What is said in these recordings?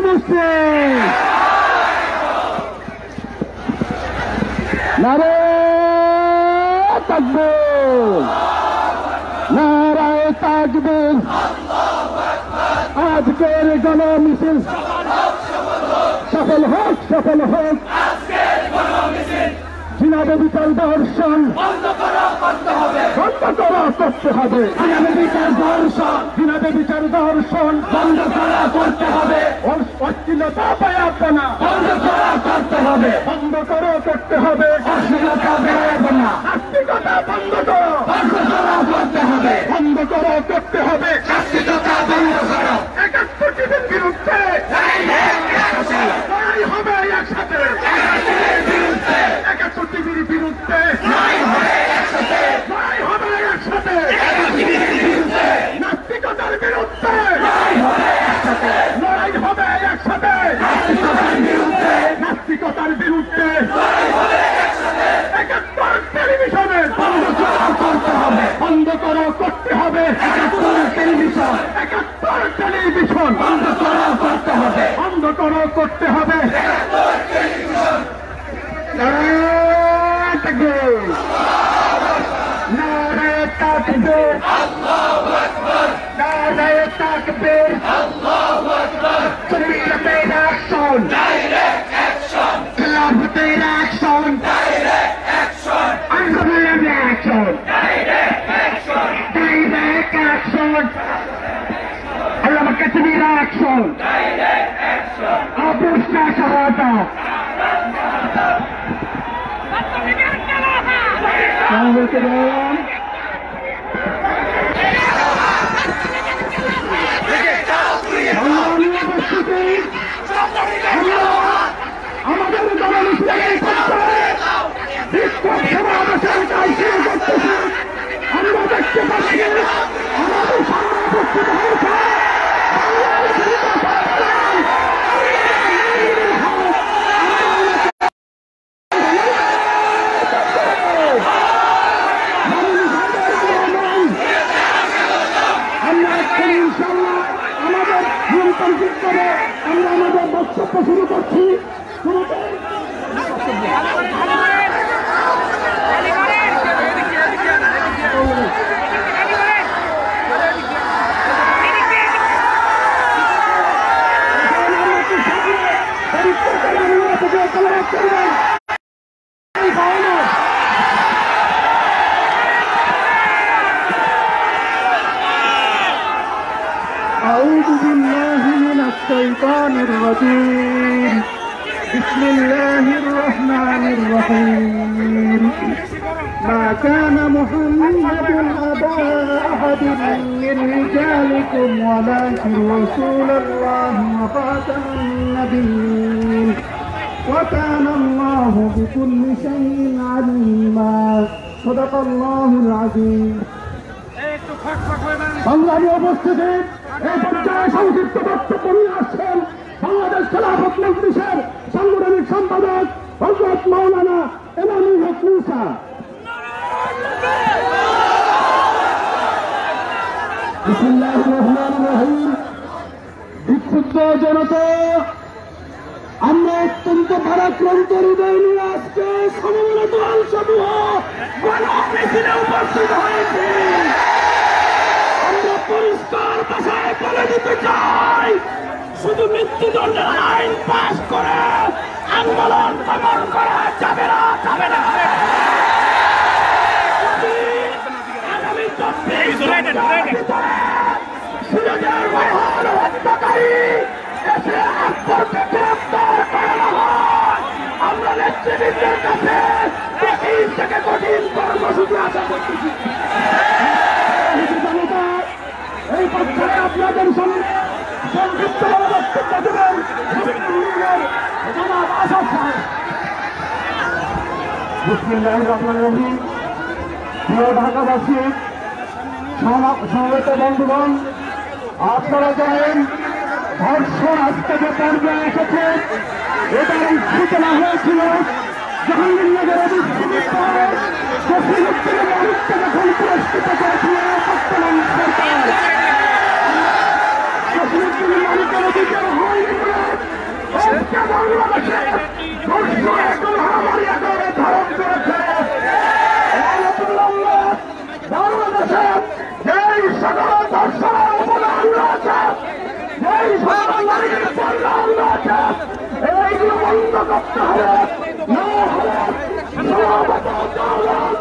মুসলিম। নারে তাকবীর, নারায়ে তাকবীর। আজকের গণমিছিল সফল হোক, সফল হোক। জিনাবে বিচার দর্শন বন্ধ করা করতে হবে, বন্ধ করা করতে হবে। জিনাবে বিচার দর্শন, জিনাবে বিচার দর্শন বন্ধ করা করতে হবে। অশ্লীলতা পায়াপনা বন্ধ করা করতে হবে, বন্ধ করা করতে হবে। অশ্লীলতা পায়াপনা নাস্তিকতা বন্ধ করো, বন্ধ করা করতে হবে, বন্ধ করা করতে হবে। নাস্তিকতা বন্ধ করো। ৭১ টিভির বিরুদ্ধে লড়াই হবে একসাথে। ৭১ টিভির বিরুদ্ধে লড়াই হবে একসাথে, লড়াই হবে একসাথে। নাস্তিকতার বিরুদ্ধে লড়াই হবে একসাথে, লড়াই হবে একসাথে। নাস্তিকতার বিরুদ্ধে লড়াই হবে একসাথে। ৭১ টেলিভিশনে বন্ধ করা করতে হবে, বন্ধ করা করতে হবে। ৭১ টেলিভিশন, ৭১ টেলিভিশন বন্ধ করা করতে হবে, বন্ধ করা করতে হবে। নারায়ে তাকবীর, নারায়ে তাকবীর, আল্লাহু আকবার, নারায়ে তাকবীর, আল্লাহু আকবার। Creative action, direct action, collaborative action, direct action, uncollaborative action, direct action, direct action, allama kathmir action, direct action, abushna shahada. আমাদেরকে বললাম আমাদের গণমিছিলের বিক্ষোভ সমাবেশের কাজ শুরু করতেছি। আমরা দেখতে পাচ্ছি আমাদের সামনে উপস্থিত হয়েছে আমরা আমাদের বক্তব্য শুরু করছি। أعوذ بالله من الشيطان الرجيم. بسم الله الرحمن الرحيم. ما كان محمد أبا أحد من رجالكم ولكن رسول الله وخاتم النبيين وكان الله بكل شيء عليما. صدق الله العظيم. সংগ্রামী উপস্থিতি, এই পর্যায়ে সংক্ষিপ্ত বক্তব্য নিয়ে আসছেন বাংলাদেশ খেলাফত মজলিসের সাংগঠনিক সম্পাদক হযরত মাওলানা এনামুল হক মুসা। বিসমিল্লাহির রহমানির রহিম। বিক্ষুব্ধ জনতা, আমরা অত্যন্ত ভারাক্রান্ত হৃদয় নিয়ে আজকে সমবেত দলসমূহ গণমিছিলে উপস্থিত হয়েছি। আমরা পরিষ্কার ভাষায় বলে দিতে চাই, শুধু মৃত্যুদণ্ডের আইন পাশ করে আন্দোলন দমন করা যাবে না, যাবে না। আগামী 24 ঘন্টার ভিতরে সিরাজের মহান হত্যাকারী এসে আকবরকে গ্রেফতার করা হয়, আমরা নেতৃবৃন্দের কাছে কঠিন থেকে কঠিন কর্মসূচি আশা করতেছি। এই পর্যায়ে আপনাদের সংক্ষিপ্ত বক্তব্য দেবেন জনাব আসাদ সাহেব। বিসমিল্লাহির রহমানির রহিম। প্রিয় ঢাকাবাসী, সমবেত বন্ধুগণ, আপনারা জানেন ধর্ষণ আজকে যে পর্যায়ে এসেছে, এটার সূচনা হয়েছিল জাহাঙ্গীরনগর বিশ্ববিদ্যালয়ের কফিলুদ্দিন মালিককে যখন পুরস্কৃত করেছিল বর্তমান সরকার। কফিলুদ্দিন মালিকের অধিকার হয়নি, করতে হবে, না হলে সমাবেত আন্দোলন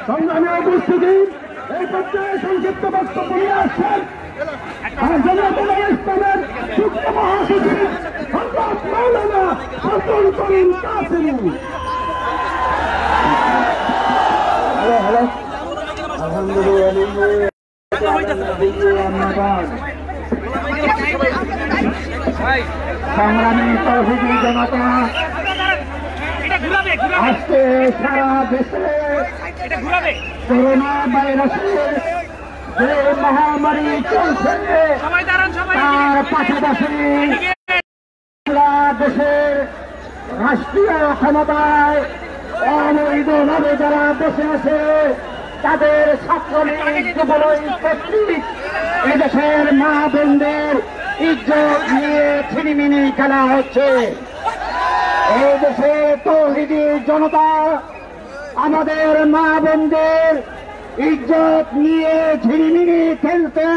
সংগ্রামী উপস্থিতি এই পর্যায়ে সংক্ষিপ্ত বক্তব্য নিয়ে আসছেন ইসলামের যুক্ত মহাসচিব হযরত মাওলানা আব্দুল করিম কাসেমী। সংগ্রামী তৌহিদি জনতা, আজকে সারা দেশে করোনা ভাইরাসের যে মহামারী চলছে তার পাশাপাশি দেশের রাষ্ট্রীয় ক্ষমতায় অবৈধভাবে যারা বসে আছে তাদের ছাত্রলীগ যুবলীগ কর্তৃক এদেশের মা বোনদের ইজ্জত নিয়ে ছিনিমিনি খেলা হচ্ছে। এই দেশে তৌহিদি জনতা আমাদের মা বোনদের ইজ্জত নিয়ে ঝিরিমিরি খেলতে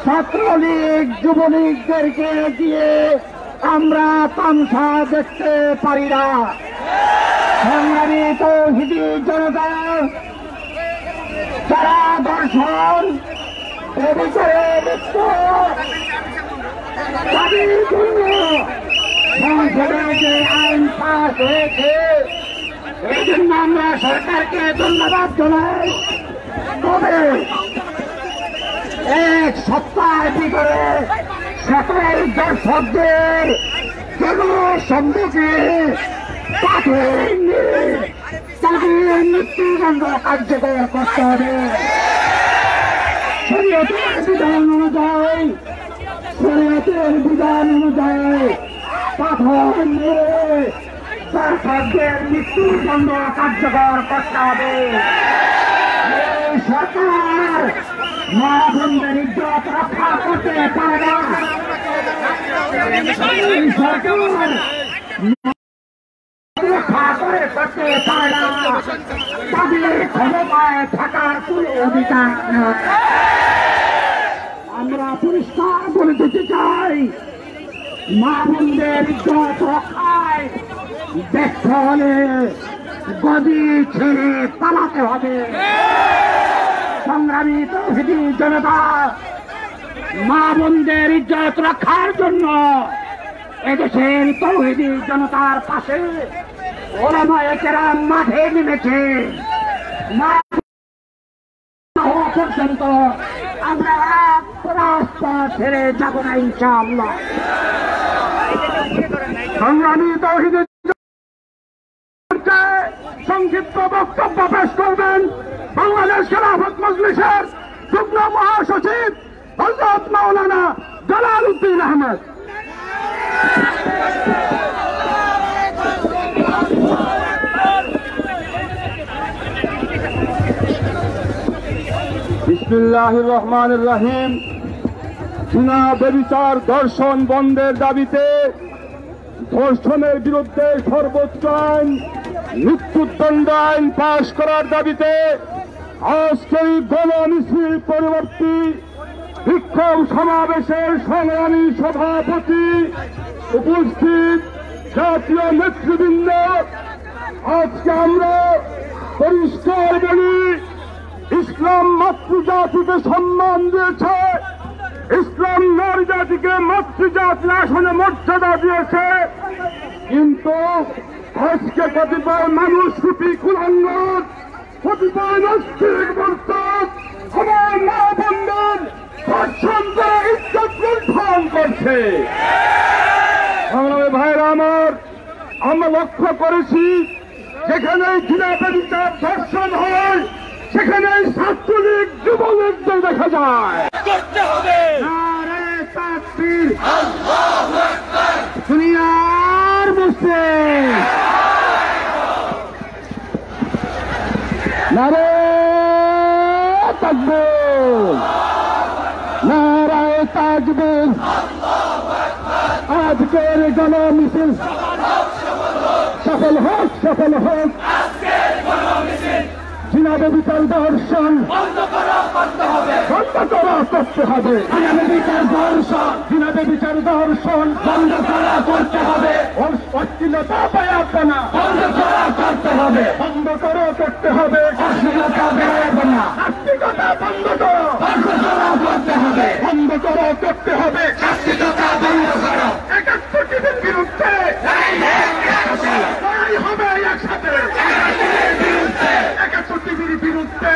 ছাত্রলীগ যুবলীগদেরকে দিয়ে আমরা তামসা দেখতে পারি না। সংগ্রামী তৌহিদি জনতা, যারা দর্শন বিচারে লিপ্ত তাদের জন্য সংসদে যে আইন পাস হয়েছে এই জন্য আমরা সরকারকে ধন্যবাদ জানাই। তবে এক সপ্তাহের ভিতরে সকল দর্শকদের জনসম্মুখে পাথর নিয়ে তাদের মৃত্যুদণ্ড কার্যকর করতে হবে। শরীয়তের বিধান অনুযায়ী পাথর নিয়ে দর্শকদের মৃত্যুদণ্ড কার্যকর করতে হবে। সরকার মা বোনদের ইজ্জত রক্ষা করতে পারে না। সরকার রক্ষা করতে পারে না, তাদের ক্ষমতায় থাকার কোন অধিকার নেই। আমরা পরিষ্কার বলে দিতে চাই, মা বোনদের ইজ্জত রক্ষায় ব্যর্থ হলে গদি ছেড়ে পালাতে হবে। সংগ্রামী তৌহিদি জনতা, মা বোনদের ইজ্জত রক্ষার জন্য এদেশের তৌহিদি জনতার পাশে ওলামায়ে কেরাম মাঠে নেমেছে। পর্যন্ত আমরা রাস্তা ছেড়ে যাব না ইনশাআল্লাহ। সংগ্রামী তৌহিদি সংক্ষিপ্ত বক্তব্য পেশ করবেন বাংলাদেশ খেলাফত মজলিসের যুগ্ম মহাসচিব হযরত মাওলানা জালাল উদ্দিন আহমেদ। বিসমিল্লাহির রহমানির রহিম। চীনা ব্যভিচার ধর্ষণ বন্ধের দাবিতে ধর্ষণের বিরুদ্ধে সর্বোচ্চ আইন মৃত্যুদণ্ড আইন পাশ করার দাবিতে আজকের গণমিছিল পরবর্তী বিক্ষোভ সমাবেশের সংগ্রামী সভাপতি উপস্থিত জাতীয় নেতৃবৃন্দ, আজকে আমরা পরিষ্কার বলি, ইসলাম মাতৃজাতিকে সম্মান দিয়েছে, ইসলাম নারী জাতিকে মাতৃজাতির আসনে মর্যাদা দিয়েছে, কিন্তু আজকে কতিপয় মানুষ রূপী কুলাঙ্গার, কতিপয় নাস্তিক মর্তাদ আমার মা বোনদের ধর্ষণ করে ইজ্জত লুণ্ঠন করছে। সংগ্রামী ভাইরা আমার, আমরা লক্ষ্য করেছি যেখানে ঘৃণা ব্যভিচার ধর্ষণ হয় সেখানে ছাত্রলীগ যুবলীগদের দেখা যায়। নারে তাকবীর, দুনিয়ার মুসলিম, নারে তাকবীর, নারে তাকবীর। আজকের গণমিছিল সফল হোক, সফল হোক। জিনাবে বিচার দর্শন বন্ধ করো করতে হবে বন্ধ করা করতে হবে জিনাবে বিচার দর্শন জিনাবে বিচার দর্শন বন্ধ করা করতে হবে অশ্লীলতা পায়াপনা বন্ধ করা করতে হবে বন্ধ করো করতে হবে অশ্লীলতা বেরোবে না নাস্তিকতা বন্ধ করো বন্ধ করা করতে হবে বন্ধ করো করতে হবে নাস্তিকতা বন্ধ করো 71 টিভির বিরুদ্ধে লড়াই হবে একসাথে 71 টিভির বিরুদ্ধে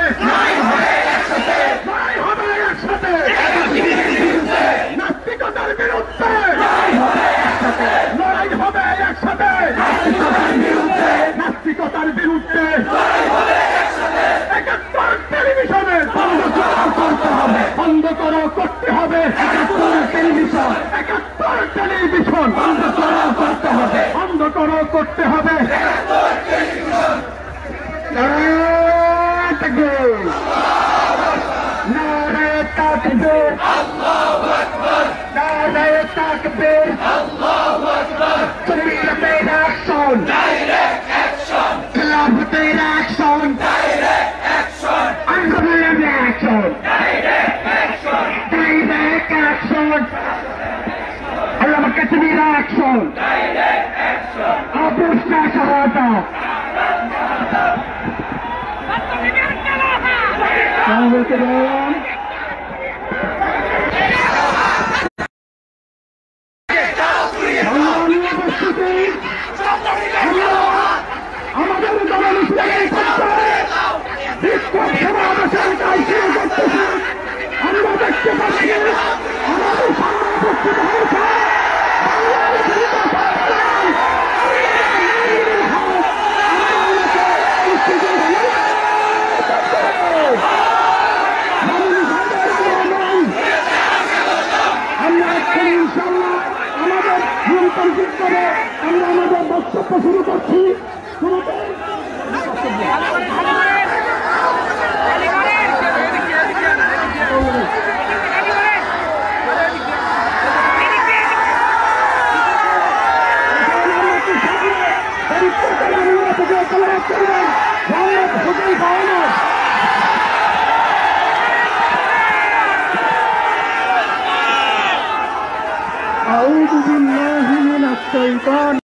লড়াই হবে একসাথে নাস্তিকতার বিরুদ্ধে লড়াই হবে একসাথে নাস্তিকতার বিরুদ্ধে 71 টেলিভিশনে বন্ধ করা করতে হবে বন্ধ করো করতে হবে টেলিভিশন 71 টেলিভিশন বন্ধ করা করতে হবে বন্ধ করো করতে হবে নারে তাকবীর নারে তাকবীর তকবীরের অ্যাকশন খেলাফতের অ্যাকশন আন্দোলনের অ্যাকশন ডাইরেক্ট অ্যাকশন আল্লামা কাশ্মীর অ্যাকশন আবু সহায়তা আমাদেরকে বললাম আমাদের দলের বিক্ষোভ সমাবেশের কাজ শুরু করতেছি আমরা দেখতে পাচ্ছি আমাদের সামনে উপস্থিত হয়েছে আমাদের নিয়ন্ত্রণ করে আমরা আমাদের বক্তব্য শুরু করছি أعوذ بالله من الشيطان